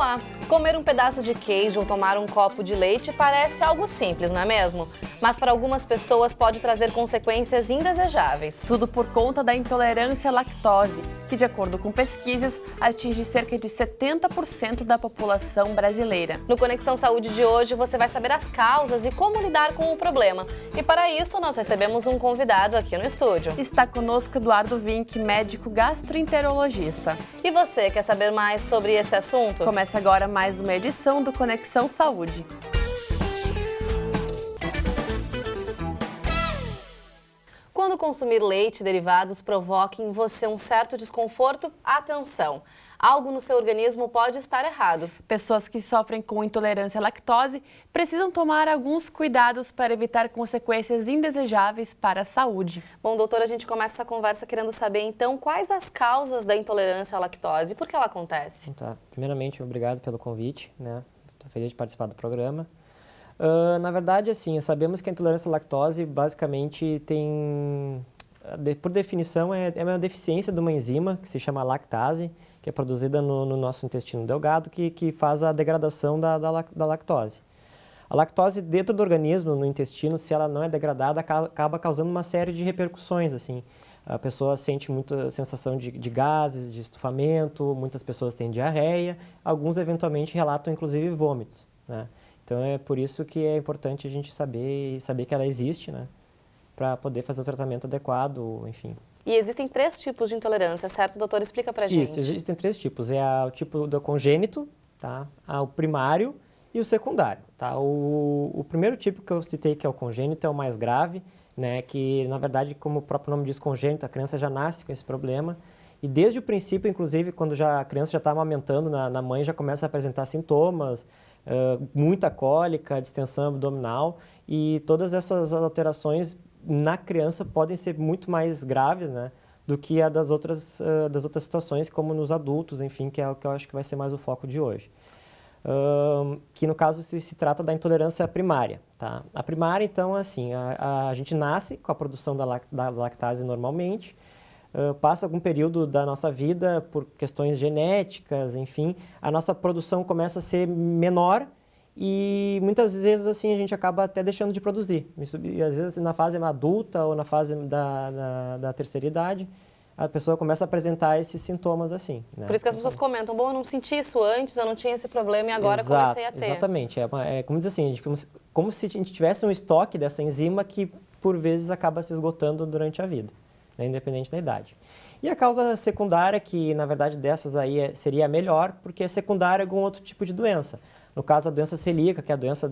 Olá! Comer um pedaço de queijo ou tomar um copo de leite parece algo simples, não é mesmo? Mas para algumas pessoas pode trazer consequências indesejáveis. Tudo por conta da intolerância à lactose, que, de acordo com pesquisas, atinge cerca de 70% da população brasileira. No Conexão Saúde de hoje, você vai saber as causas e como lidar com o problema. E para isso, nós recebemos um convidado aqui no estúdio. Está conosco Eduardo Vinck, médico gastroenterologista. E você quer saber mais sobre esse assunto? Começa agora mais uma edição do Conexão Saúde. Quando consumir leite e derivados provoca em você um certo desconforto, atenção! Algo no seu organismo pode estar errado. Pessoas que sofrem com intolerância à lactose precisam tomar alguns cuidados para evitar consequências indesejáveis para a saúde. Bom, doutora, a gente começa essa conversa querendo saber, então, quais as causas da intolerância à lactose e por que ela acontece? Tá. Primeiramente, obrigado pelo convite, né? Estou feliz de participar do programa. Na verdade, assim, sabemos que a intolerância à lactose basicamente tem, por definição, é uma deficiência de uma enzima que se chama lactase, que é produzida no nosso intestino delgado, que faz a degradação da lactose. A lactose dentro do organismo, no intestino, se ela não é degradada, acaba causando uma série de repercussões, assim. A pessoa sente muita sensação de gases, de estufamento, muitas pessoas têm diarreia, alguns eventualmente relatam inclusive vômitos, né? Então é por isso que é importante a gente saber que ela existe, né? Para poder fazer o tratamento adequado, enfim. E existem 3 tipos de intolerância, certo, doutor? Explica pra gente. Isso, existem 3 tipos. É o tipo do congênito, tá? O primário e o secundário, tá? O primeiro tipo que eu citei, que é o congênito, é o mais grave, né? Que, na verdade, como o próprio nome diz, congênito, a criança já nasce com esse problema. E desde o princípio, inclusive, quando a criança já está amamentando na mãe, já começa a apresentar sintomas, muita cólica, distensão abdominal, e todas essas alterações na criança podem ser muito mais graves, né, do que a das outras situações, como nos adultos, enfim, que é o que eu acho que vai ser mais o foco de hoje. Que no caso se trata da intolerância primária, tá? A primária, então, assim, a gente nasce com a produção da lactase normalmente, passa algum período da nossa vida por questões genéticas, enfim, a nossa produção começa a ser menor e muitas vezes assim a gente acaba até deixando de produzir. E às vezes na fase adulta ou na fase da terceira idade, a pessoa começa a apresentar esses sintomas assim, né? Por isso que as pessoas comentam, bom, eu não senti isso antes, eu não tinha esse problema e agora comecei a ter. Exatamente, como diz assim, como se a gente tivesse um estoque dessa enzima que por vezes acaba se esgotando durante a vida, né, independente da idade. E a causa secundária, que na verdade dessas aí seria a melhor, porque é secundária a algum outro tipo de doença. No caso, a doença celíaca, que é a doença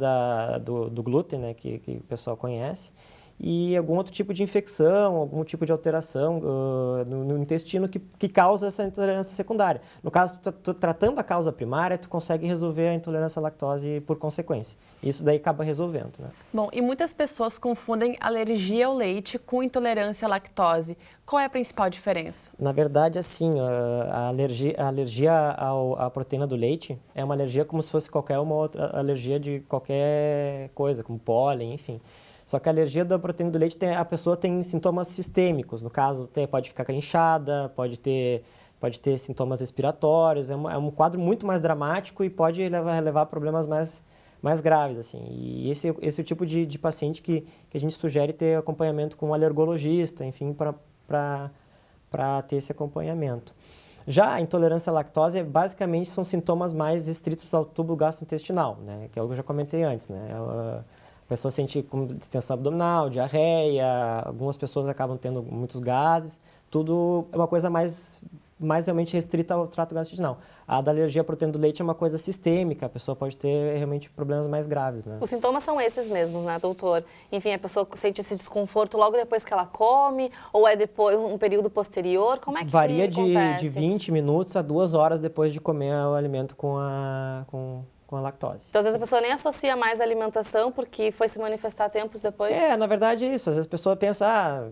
do glúten, né, que o pessoal conhece, e algum outro tipo de infecção, algum tipo de alteração no intestino que causa essa intolerância secundária. No caso, tratando a causa primária, tu consegue resolver a intolerância à lactose por consequência. Isso daí acaba resolvendo, né? Bom, e muitas pessoas confundem alergia ao leite com intolerância à lactose. Qual é a principal diferença? Na verdade, assim, a alergia à proteína do leite é uma alergia como se fosse qualquer uma outra alergia de qualquer coisa, como pólen, enfim. Só que a alergia da proteína do leite, a pessoa tem sintomas sistêmicos. No caso, pode ficar inchada, pode ter sintomas respiratórios. É um quadro muito mais dramático e pode levar a problemas mais graves, assim. E esse é o tipo de paciente que a gente sugere ter acompanhamento com um alergologista, enfim, para ter esse acompanhamento. Já a intolerância à lactose, basicamente, são sintomas mais restritos ao tubo gastrointestinal, né? Que é o que eu já comentei antes, né? A pessoa sente como distensão abdominal, diarreia, algumas pessoas acabam tendo muitos gases, tudo é uma coisa mais realmente restrita ao trato gastrointestinal. A da alergia à proteína do leite é uma coisa sistêmica, a pessoa pode ter realmente problemas mais graves, né? Os sintomas são esses mesmos, né, doutor? Enfim, a pessoa sente esse desconforto logo depois que ela come, ou é depois, um período posterior? Como é que varia acontece? de 20 minutos a 2 horas depois de comer o alimento com a lactose. Então, às vezes a pessoa nem associa mais a alimentação porque foi se manifestar tempos depois? Na verdade é isso. Às vezes a pessoa pensa,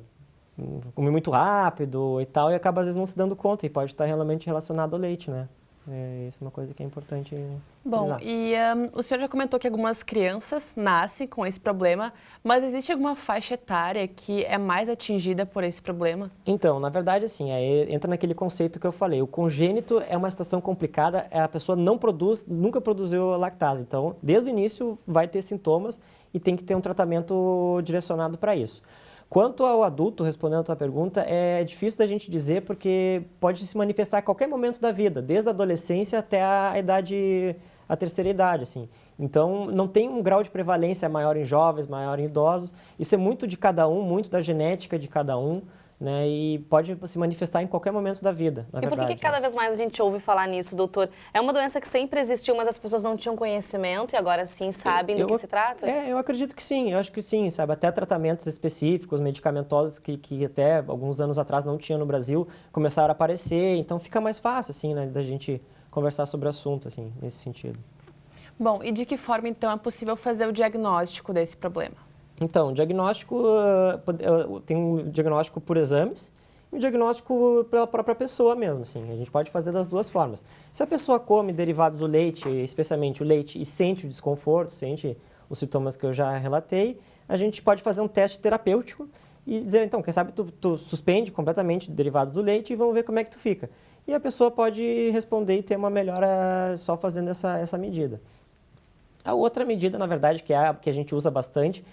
comi muito rápido e tal, e acaba às vezes não se dando conta, e pode estar realmente relacionado ao leite, né? Isso é uma coisa que é importante Bom, frisar. e o senhor já comentou que algumas crianças nascem com esse problema, mas existe alguma faixa etária que é mais atingida por esse problema? Então, na verdade, assim, entra naquele conceito que eu falei. O congênito é uma situação complicada, a pessoa nunca produziu lactase. Então, desde o início vai ter sintomas e tem que ter um tratamento direcionado para isso. Quanto ao adulto, respondendo a tua pergunta, é difícil da gente dizer porque pode se manifestar a qualquer momento da vida, desde a adolescência até a terceira idade, assim. Então, não tem um grau de prevalência maior em jovens, maior em idosos. Isso é muito de cada um, muito da genética de cada um, né? E pode se manifestar em qualquer momento da vida, na E por verdade. que cada vez mais a gente ouve falar nisso, doutor? É uma doença que sempre existiu, mas as pessoas não tinham conhecimento e agora sim sabem do que se trata? Eu acredito que sim, eu acho que sim, sabe? Até tratamentos específicos, medicamentosos que até alguns anos atrás não tinha no Brasil, começaram a aparecer, então fica mais fácil, assim, né, da gente conversar sobre o assunto, assim, nesse sentido. Bom, e de que forma então é possível fazer o diagnóstico desse problema? Então, o diagnóstico, tem um diagnóstico por exames e um diagnóstico pela própria pessoa mesmo, assim. A gente pode fazer das duas formas. Se a pessoa come derivados do leite, especialmente o leite, e sente o desconforto, sente os sintomas que eu já relatei, a gente pode fazer um teste terapêutico e dizer, então, quem sabe tu suspende completamente derivados do leite e vamos ver como é que tu fica. E a pessoa pode responder e ter uma melhora só fazendo essa medida. A outra medida, na verdade, que é a que a gente usa bastante,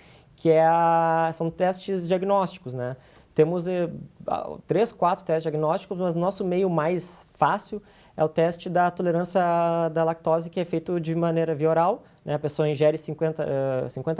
são testes diagnósticos, né? Temos 3, 4 testes diagnósticos, mas nosso meio mais fácil é o teste da tolerância da lactose, que é feito de maneira via oral, né? A pessoa ingere 50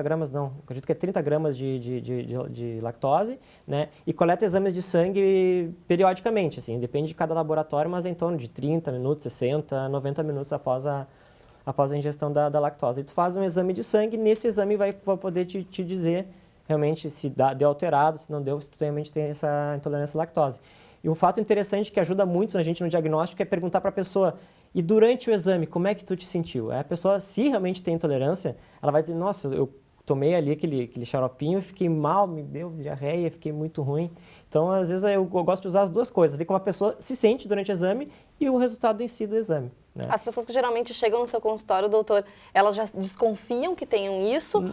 gramas, não, acredito que é 30 gramas de lactose, né? E coleta exames de sangue periodicamente, assim, depende de cada laboratório, mas é em torno de 30 minutos, 60, 90 minutos após a ingestão da lactose. E tu faz um exame de sangue, nesse exame vai poder te dizer realmente se deu alterado, se não deu, se tu realmente tem essa intolerância à lactose. E um fato interessante que ajuda muito a gente no diagnóstico é perguntar para a pessoa, e durante o exame, como é que tu te sentiu? A pessoa, se realmente tem intolerância, ela vai dizer, nossa, eu tomei ali aquele xaropinho, fiquei mal, me deu diarreia, fiquei muito ruim. Então, às vezes, eu gosto de usar as duas coisas, ver como a pessoa se sente durante o exame e o resultado em si do exame. Né? As pessoas que geralmente chegam no seu consultório, doutor, elas já desconfiam que tenham isso?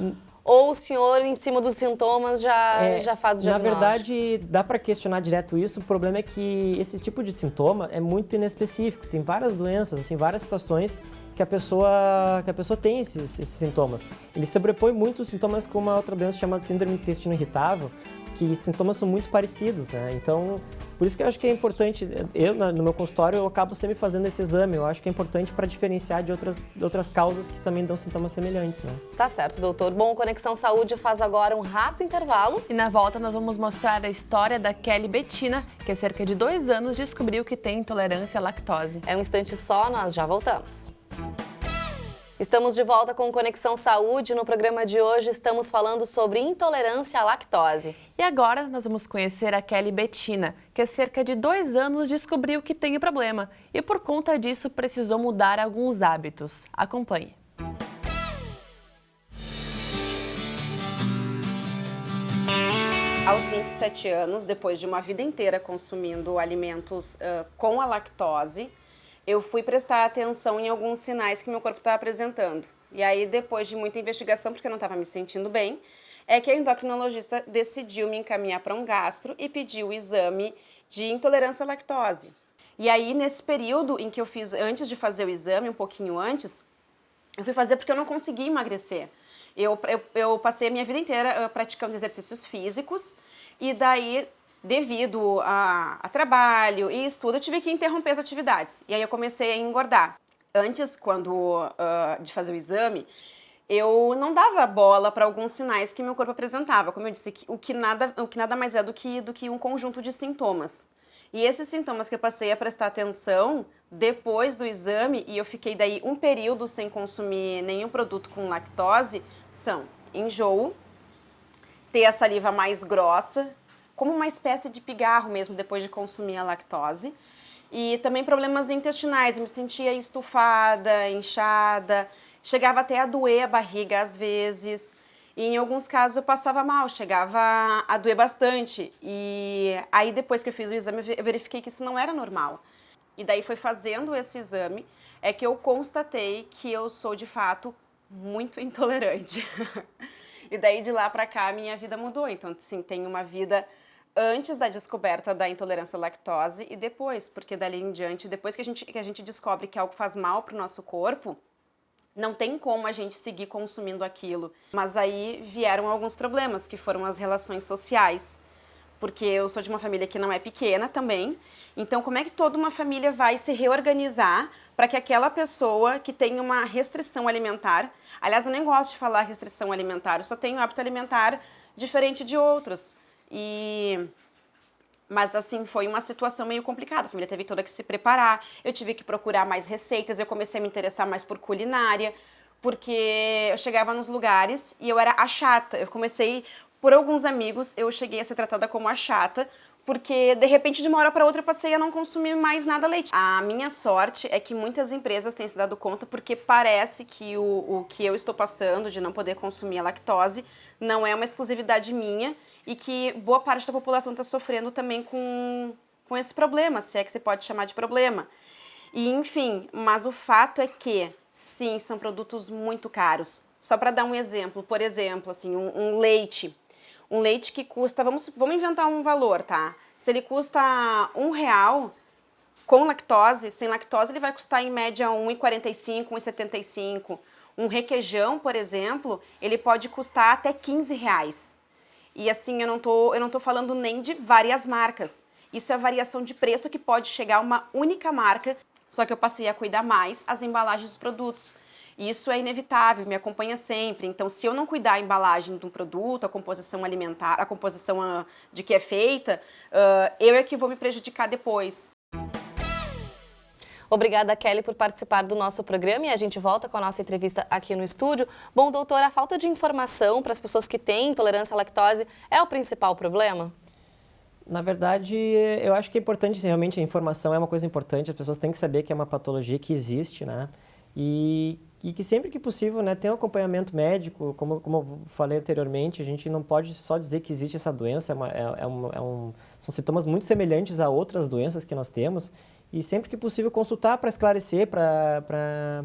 Ou o senhor, em cima dos sintomas, já faz o diagnóstico? Na verdade, dá para questionar direto isso. O problema é que esse tipo de sintoma é muito inespecífico. Tem várias doenças, assim, várias situações que a pessoa tem esses sintomas. Ele sobrepõe muito os sintomas com uma outra doença chamada síndrome do intestino irritável, que sintomas são muito parecidos, né? Então, por isso que eu acho que é importante, no meu consultório, eu acabo sempre fazendo esse exame. Eu acho que é importante para diferenciar de outras causas que também dão sintomas semelhantes, né? Tá certo, doutor. Bom, o Conexão Saúde faz agora um rápido intervalo. E na volta nós vamos mostrar a história da Kelly Bettina, que há cerca de 2 anos descobriu que tem intolerância à lactose. É um instante só, nós já voltamos. Estamos de volta com Conexão Saúde. No programa de hoje estamos falando sobre intolerância à lactose. E agora nós vamos conhecer a Kelly Bettina, que há cerca de 2 anos descobriu que tem o problema e por conta disso precisou mudar alguns hábitos. Acompanhe. Aos 27 anos, depois de uma vida inteira consumindo alimentos com a lactose, eu fui prestar atenção em alguns sinais que meu corpo estava apresentando. E aí, depois de muita investigação, porque eu não estava me sentindo bem, é que a endocrinologista decidiu me encaminhar para um gastro e pediu o exame de intolerância à lactose. E aí, nesse período em que eu fiz, antes de fazer o exame, um pouquinho antes, eu fui fazer porque eu não conseguia emagrecer. Eu passei a minha vida inteira praticando exercícios físicos e daí, devido a trabalho e estudo, eu tive que interromper as atividades. E aí eu comecei a engordar. Antes, de fazer o exame, eu não dava bola para alguns sinais que meu corpo apresentava. Como eu disse, o que nada mais é do que um conjunto de sintomas. E esses sintomas que eu passei a prestar atenção depois do exame, e eu fiquei daí um período sem consumir nenhum produto com lactose, são enjoo, ter a saliva mais grossa, como uma espécie de pigarro mesmo depois de consumir a lactose, e também problemas intestinais, eu me sentia estufada, inchada, chegava até a doer a barriga às vezes, e em alguns casos eu passava mal, chegava a doer bastante, e aí depois que eu fiz o exame eu verifiquei que isso não era normal. E daí foi fazendo esse exame é que eu constatei que eu sou, de fato, muito intolerante. E daí, de lá pra cá, a minha vida mudou. Então, sim, tem uma vida antes da descoberta da intolerância à lactose e depois, porque dali em diante, depois que a gente descobre que algo faz mal pro nosso corpo, não tem como a gente seguir consumindo aquilo. Mas aí vieram alguns problemas, que foram as relações sociais. Porque eu sou de uma família que não é pequena também. Então, como é que toda uma família vai se reorganizar para que aquela pessoa que tem uma restrição alimentar... Aliás, eu nem gosto de falar restrição alimentar, eu só tenho hábito alimentar diferente de outros. Mas, assim, foi uma situação meio complicada. A família teve toda que se preparar. Eu tive que procurar mais receitas. Eu comecei a me interessar mais por culinária. Porque eu chegava nos lugares e eu era a chata. Eu comecei... Por alguns amigos, eu cheguei a ser tratada como a chata. Porque, de repente, de uma hora para outra, eu passei a não consumir mais nada leite. A minha sorte é que muitas empresas têm se dado conta, porque parece que o que eu estou passando de não poder consumir a lactose não é uma exclusividade minha e que boa parte da população está sofrendo também com esse problema, se é que você pode chamar de problema. E, enfim, mas o fato é que, sim, são produtos muito caros. Só para dar um exemplo, por exemplo, assim, um leite que custa, vamos inventar um valor, tá? Se ele custa R$1 com lactose, sem lactose ele vai custar em média R$1,45, R$1,75. Um requeijão, por exemplo, ele pode custar até R$15. E assim, eu não tô falando nem de várias marcas. Isso é variação de preço que pode chegar a uma única marca, só que eu passei a cuidar mais as embalagens dos produtos. Isso é inevitável, me acompanha sempre. Então, se eu não cuidar a embalagem de um produto, a composição alimentar, a composição de que é feita, eu é que vou me prejudicar depois. Obrigada, Kelly, por participar do nosso programa e a gente volta com a nossa entrevista aqui no estúdio. Bom, doutora, a falta de informação para as pessoas que têm intolerância à lactose é o principal problema? Na verdade, eu acho que é importante, realmente, a informação é uma coisa importante, as pessoas têm que saber que é uma patologia que existe, né? E que sempre que possível, né, tem um acompanhamento médico, como eu falei anteriormente, a gente não pode só dizer que existe essa doença, são sintomas muito semelhantes a outras doenças que nós temos, e sempre que possível consultar para esclarecer,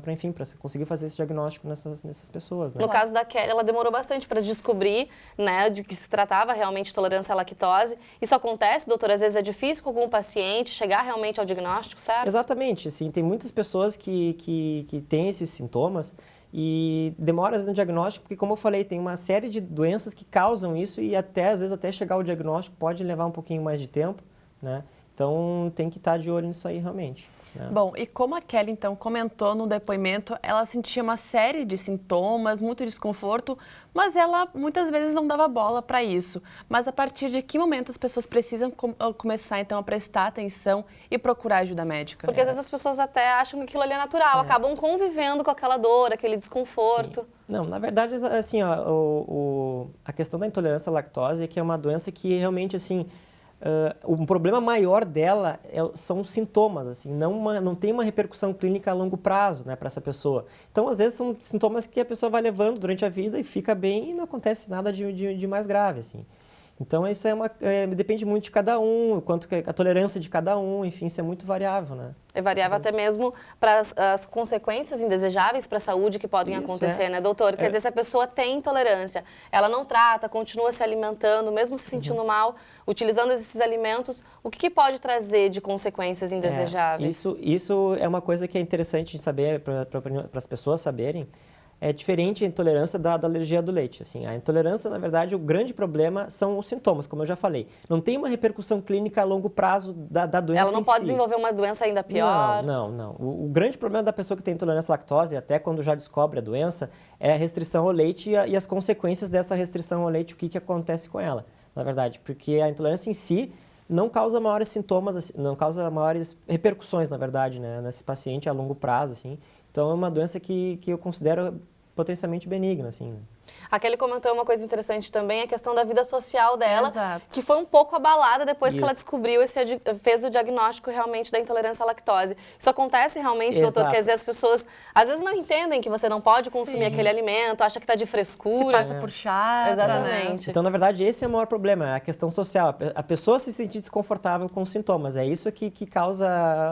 enfim, para conseguir fazer esse diagnóstico nessas pessoas, né? No caso da Kelly, ela demorou bastante para descobrir, né, de que se tratava realmente de intolerância à lactose. Isso acontece, doutora? Às vezes é difícil com algum paciente chegar realmente ao diagnóstico, certo? Exatamente, assim, tem muitas pessoas que têm esses sintomas e demora no diagnóstico, porque como eu falei, tem uma série de doenças que causam isso e às vezes até chegar ao diagnóstico pode levar um pouquinho mais de tempo, né? Então, tem que estar de olho nisso aí, realmente. Né? Bom, e como a Kelly, então, comentou no depoimento, ela sentia uma série de sintomas, muito desconforto, mas ela muitas vezes não dava bola para isso. Mas a partir de que momento as pessoas precisam começar, então, a prestar atenção e procurar ajuda médica? Porque às vezes as pessoas até acham que aquilo ali é natural, acabam convivendo com aquela dor, aquele desconforto. Sim. Não, na verdade, assim, ó, a questão da intolerância à lactose é que é uma doença que realmente, assim, um problema maior dela são os sintomas, assim, não tem uma repercussão clínica a longo prazo, né, para essa pessoa. Então, às vezes, são sintomas que a pessoa vai levando durante a vida e fica bem e não acontece nada de mais grave, assim. Então, isso depende muito de cada um, quanto que a tolerância de cada um, enfim, isso é muito variável, né? É variável até mesmo para as consequências indesejáveis para a saúde que podem acontecer, né, doutor? Quer dizer, se a pessoa tem intolerância, ela não trata, continua se alimentando, mesmo se sentindo mal, utilizando esses alimentos, o que pode trazer de consequências indesejáveis? Isso é uma coisa que é interessante de saber, para as pessoas saberem. É diferente a intolerância da alergia do leite. Assim. A intolerância, na verdade, o grande problema são os sintomas, como eu já falei. Não tem uma repercussão clínica a longo prazo da doença em si. Ela não pode desenvolver uma doença ainda pior? Não. O grande problema da pessoa que tem intolerância à lactose, até quando já descobre a doença, é a restrição ao leite e as consequências dessa restrição ao leite, o que acontece com ela, na verdade. Porque a intolerância em si não causa maiores sintomas, não causa maiores repercussões, na verdade, né, nesse paciente a longo prazo, assim. Então, é uma doença que eu considero potencialmente benigno, assim. A Kelly comentou uma coisa interessante também, a questão da vida social dela, Exato. que foi um pouco abalada depois que ela Isso. descobriu, fez o diagnóstico realmente da intolerância à lactose. Isso acontece realmente, doutor? Exato. Quer dizer, as pessoas às vezes não entendem que você não pode consumir aquele alimento, acha que está de Se frescura. passa por chá. Exatamente. Então, na verdade, esse é o maior problema, a questão social. A pessoa se sentir desconfortável com os sintomas. É isso que causa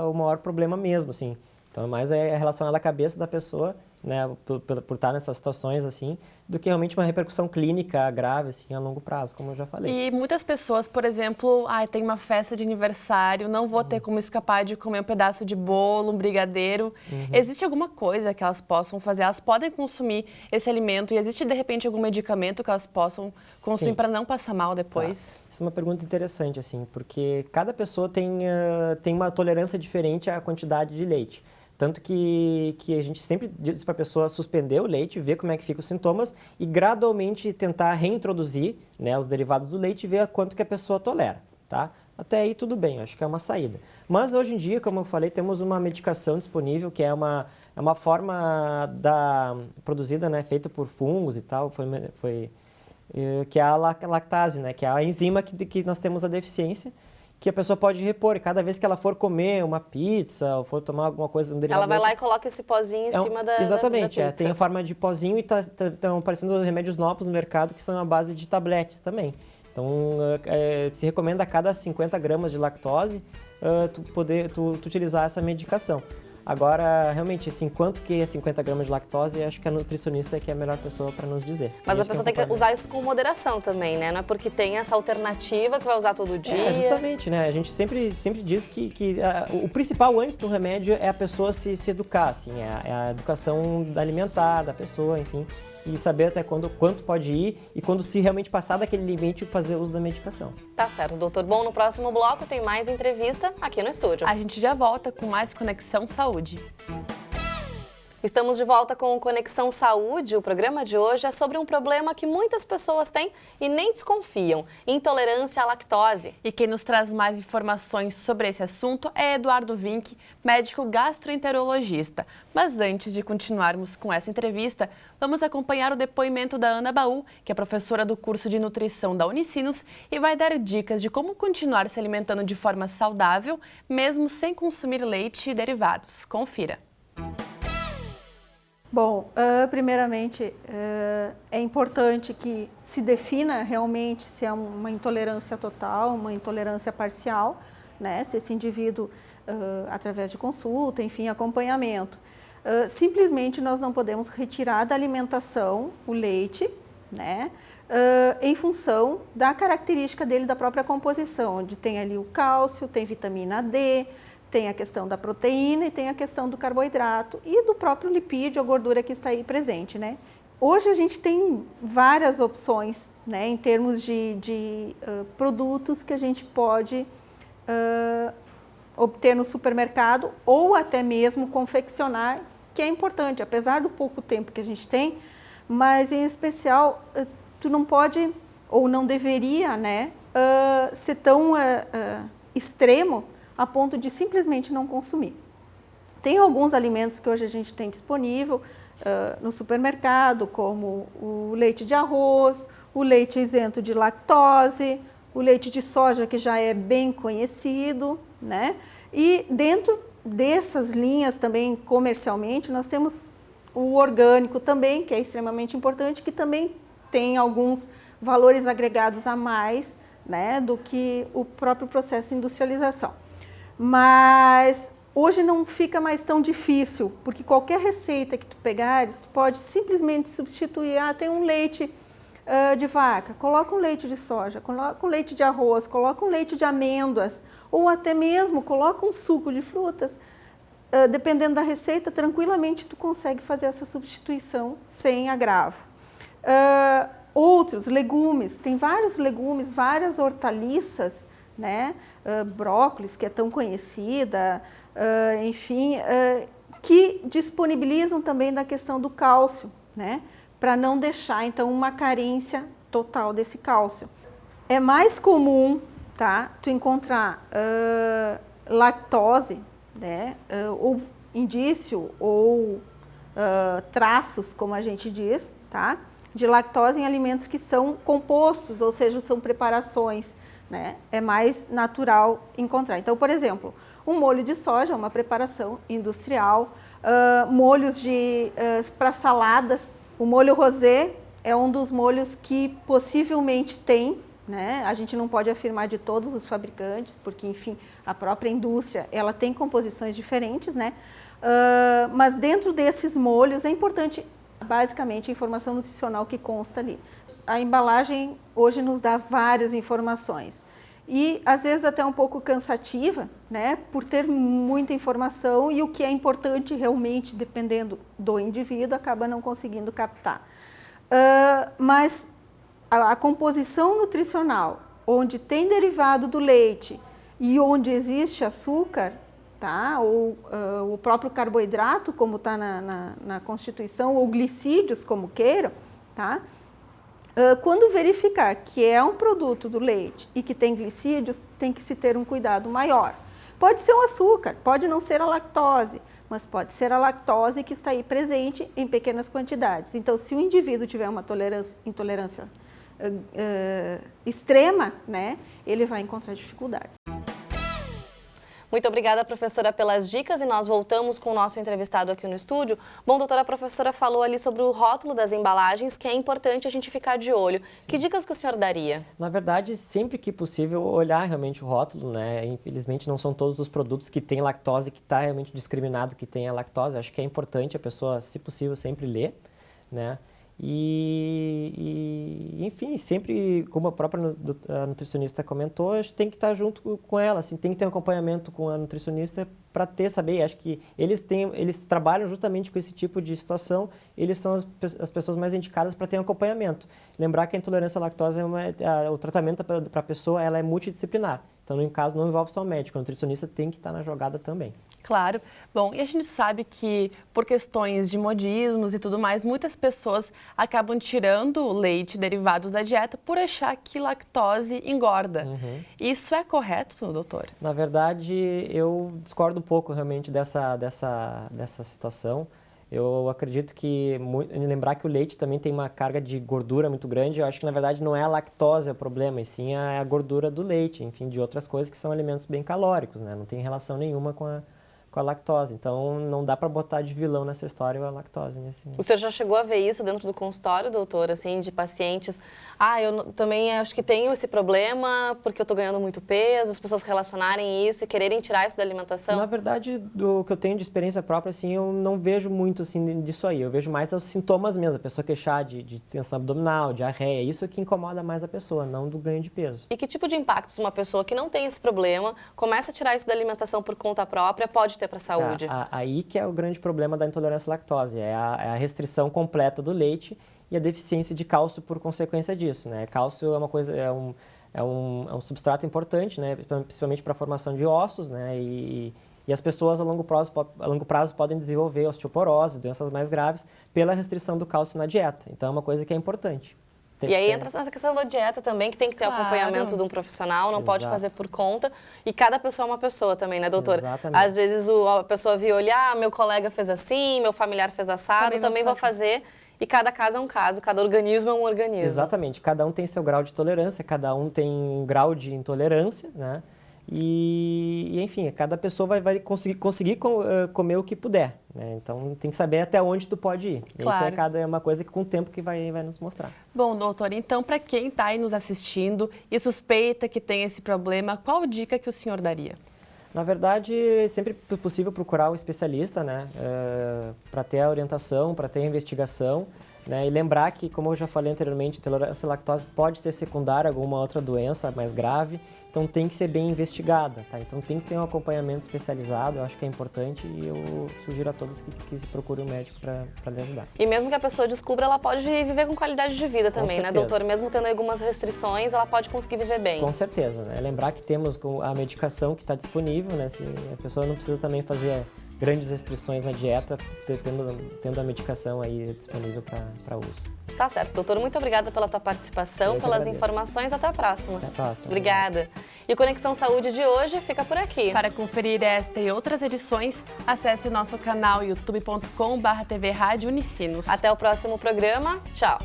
o maior problema mesmo, assim. Então, mais é relacionado à cabeça da pessoa, né, por estar nessas situações, assim, do que realmente uma repercussão clínica grave, assim, a longo prazo, como eu já falei. E muitas pessoas, por exemplo, tem uma festa de aniversário, não vou ter como escapar de comer um pedaço de bolo, um brigadeiro. Existe alguma coisa que elas possam fazer? Elas podem consumir esse alimento e existe, de repente, algum medicamento que elas possam consumir para não passar mal depois? Essa é uma pergunta interessante, assim, porque cada pessoa tem uma tolerância diferente à quantidade de leite. Tanto que a gente sempre diz para a pessoa suspender o leite, ver como é que ficam os sintomas e gradualmente tentar reintroduzir, né, os derivados do leite e ver quanto que a pessoa tolera, tá? Até aí tudo bem, acho que é uma saída. Mas hoje em dia, como eu falei, temos uma medicação disponível que é uma forma produzida, né, feita por fungos e tal, que é a lactase, né, que é a enzima que nós temos a deficiência, que a pessoa pode repor. E cada vez que ela for comer uma pizza ou for tomar alguma coisa, um derivado Ela vai lá e coloca esse pozinho em cima da Exatamente, da pizza. tem a forma de pozinho e estão aparecendo os remédios novos no mercado que são a base de tabletes também. Então, se recomenda a cada 50 gramas de lactose tu utilizar essa medicação. Agora, realmente, assim, quanto que é 50 gramas de lactose, acho que a nutricionista é que é a melhor pessoa para nos dizer. Mas a pessoa tem que usar isso com moderação também, né? Não é porque tem essa alternativa que vai usar todo dia. Justamente, né? A gente sempre diz que o principal antes do remédio é a pessoa se educar, assim, é a educação alimentar da pessoa, enfim, e saber até quanto pode ir e quando se realmente passar daquele limite, fazer uso da medicação. Tá certo, doutor. Bom, no próximo bloco tem mais entrevista aqui no estúdio. A gente já volta com mais Conexão Saúde. Estamos de volta com o Conexão Saúde. O programa de hoje é sobre um problema que muitas pessoas têm e nem desconfiam: intolerância à lactose. E quem nos traz mais informações sobre esse assunto é Eduardo Vinck, médico gastroenterologista. Mas antes de continuarmos com essa entrevista, vamos acompanhar o depoimento da Ana Baú, que é professora do curso de nutrição da Unicinos e vai dar dicas de como continuar se alimentando de forma saudável, mesmo sem consumir leite e derivados. Confira. Bom, primeiramente, é importante que se defina realmente se é uma intolerância total, uma intolerância parcial, né? Se esse indivíduo, através de consulta, enfim, acompanhamento. Simplesmente nós não podemos retirar da alimentação o leite, né? Em função da característica dele, da própria composição, onde tem ali o cálcio, tem vitamina D, tem a questão da proteína e tem a questão do carboidrato e do próprio lipídio, a gordura que está aí presente, né? Hoje a gente tem várias opções, né, em termos de produtos que a gente pode obter no supermercado ou até mesmo confeccionar, que é importante, apesar do pouco tempo que a gente tem, mas em especial tu não pode ou não deveria, né, ser tão extremo a ponto de simplesmente não consumir. Tem alguns alimentos que hoje a gente tem disponível no supermercado, como o leite de arroz, o leite isento de lactose, o leite de soja, que já é bem conhecido, né? E dentro dessas linhas também comercialmente, nós temos o orgânico também, que é extremamente importante, que também tem alguns valores agregados a mais, né, do que o próprio processo de industrialização. Mas hoje não fica mais tão difícil, porque qualquer receita que tu pegares, tu pode simplesmente substituir, tem um leite de vaca, coloca um leite de soja, coloca um leite de arroz, coloca um leite de amêndoas, ou até mesmo coloca um suco de frutas, dependendo da receita, tranquilamente tu consegue fazer essa substituição sem agravo. Outros legumes, tem vários legumes, várias hortaliças, né? Brócolis, que é tão conhecida, enfim, que disponibilizam também da questão do cálcio, né? Para não deixar, então, uma carência total desse cálcio. É mais comum, tá, tu encontrar lactose, né, ou indício ou traços, como a gente diz, tá? De lactose em alimentos que são compostos, ou seja, são preparações, né? É mais natural encontrar. Então, por exemplo, um molho de soja é uma preparação industrial, molhos para saladas, o molho rosé é um dos molhos que possivelmente tem, né? A gente não pode afirmar de todos os fabricantes, porque, enfim, a própria indústria, ela tem composições diferentes, né? Mas dentro desses molhos é importante, basicamente, a informação nutricional que consta ali. A embalagem hoje nos dá várias informações e, às vezes, até um pouco cansativa, né? Por ter muita informação e o que é importante realmente, dependendo do indivíduo, acaba não conseguindo captar. Mas a composição nutricional, onde tem derivado do leite e onde existe açúcar, tá? Ou o próprio carboidrato, como está na Constituição, ou glicídios, como queiram, tá? Quando verificar que é um produto do leite e que tem glicídios, tem que se ter um cuidado maior. Pode ser um açúcar, pode não ser a lactose, mas pode ser a lactose que está aí presente em pequenas quantidades. Então, se o indivíduo tiver uma intolerância extrema, né, ele vai encontrar dificuldades. Muito obrigada, professora, pelas dicas e nós voltamos com o nosso entrevistado aqui no estúdio. Bom, doutora, a professora falou ali sobre o rótulo das embalagens, que é importante a gente ficar de olho. Sim. Que dicas que o senhor daria? Na verdade, sempre que possível, olhar realmente o rótulo, né? Infelizmente, não são todos os produtos que têm lactose que está realmente discriminado que tem a lactose. Acho que é importante a pessoa, se possível, sempre ler, né? Enfim, sempre, como a própria nutricionista comentou, a gente tem que estar junto com ela, assim, tem que ter um acompanhamento com a nutricionista para saber. Acho que eles trabalham justamente com esse tipo de situação, eles são as pessoas mais indicadas para ter um acompanhamento. Lembrar que a intolerância à lactose, o tratamento para a pessoa, ela é multidisciplinar. Então, no caso, não envolve só o médico, o nutricionista tem que estar na jogada também. Claro. Bom, e a gente sabe que por questões de modismos e tudo mais, muitas pessoas acabam tirando o leite derivados da dieta por achar que lactose engorda. Uhum. Isso é correto, doutor? Na verdade, eu discordo um pouco realmente dessa situação. Eu acredito que, lembrar que o leite também tem uma carga de gordura muito grande, eu acho que na verdade não é a lactose o problema, e sim a gordura do leite, enfim, de outras coisas que são alimentos bem calóricos, né? Não tem relação nenhuma com a lactose. Então, não dá para botar de vilão nessa história a lactose. O senhor já chegou a ver isso dentro do consultório, doutor, assim, de pacientes? Eu também acho que tenho esse problema porque eu estou ganhando muito peso, as pessoas relacionarem isso e quererem tirar isso da alimentação? Na verdade, do que eu tenho de experiência própria, assim, eu não vejo muito, assim, disso aí. Eu vejo mais os sintomas mesmo, a pessoa queixar de tensão abdominal, diarreia, isso é que incomoda mais a pessoa, não do ganho de peso. E que tipo de impactos uma pessoa que não tem esse problema, começa a tirar isso da alimentação por conta própria, pode ter para a saúde? Aí que é o grande problema da intolerância à lactose, é a restrição completa do leite e a deficiência de cálcio por consequência disso, né? Cálcio é uma coisa, é um substrato importante, né? Principalmente para a formação de ossos, né? E as pessoas a longo prazo podem desenvolver osteoporose, doenças mais graves, pela restrição do cálcio na dieta. Então é uma coisa que é importante. E aí entra essa questão da dieta também, que tem que ter acompanhamento de um profissional, não pode fazer por conta. E cada pessoa é uma pessoa também, né, doutora? Exatamente. Às vezes a pessoa viu olhar, meu colega fez assim, meu familiar fez assado, também vou fazer. E cada caso é um caso, cada organismo é um organismo. Exatamente, cada um tem seu grau de tolerância, cada um tem um grau de intolerância, né? E enfim, cada pessoa vai conseguir comer o que puder, né? Então tem que saber até onde tu pode ir. Claro. Isso é uma coisa que com o tempo que vai nos mostrar. Bom, doutor, então para quem está aí nos assistindo e suspeita que tem esse problema, qual dica que o senhor daria? Na verdade, é sempre possível procurar um especialista, né? Para ter a orientação, para ter a investigação. Né? E lembrar que, como eu já falei anteriormente, a intolerância à lactose pode ser secundária a alguma outra doença mais grave, então tem que ser bem investigada, tá? Então tem que ter um acompanhamento especializado, eu acho que é importante e eu sugiro a todos que se procurem um médico para lhe ajudar. E mesmo que a pessoa descubra, ela pode viver com qualidade de vida também, né, doutor? Mesmo tendo algumas restrições, ela pode conseguir viver bem. Com certeza, né? Lembrar que temos a medicação que está disponível, né? A pessoa não precisa também fazer grandes restrições na dieta, tendo a medicação aí disponível para uso. Tá certo, doutor. Muito obrigada pela tua participação, pelas agradeço. informações. Até a próxima. Até a próxima. Obrigada. E o Conexão Saúde de hoje fica por aqui. Para conferir esta e outras edições, acesse o nosso canal youtube.com/TV Rádio Unicinos. Até o próximo programa. Tchau.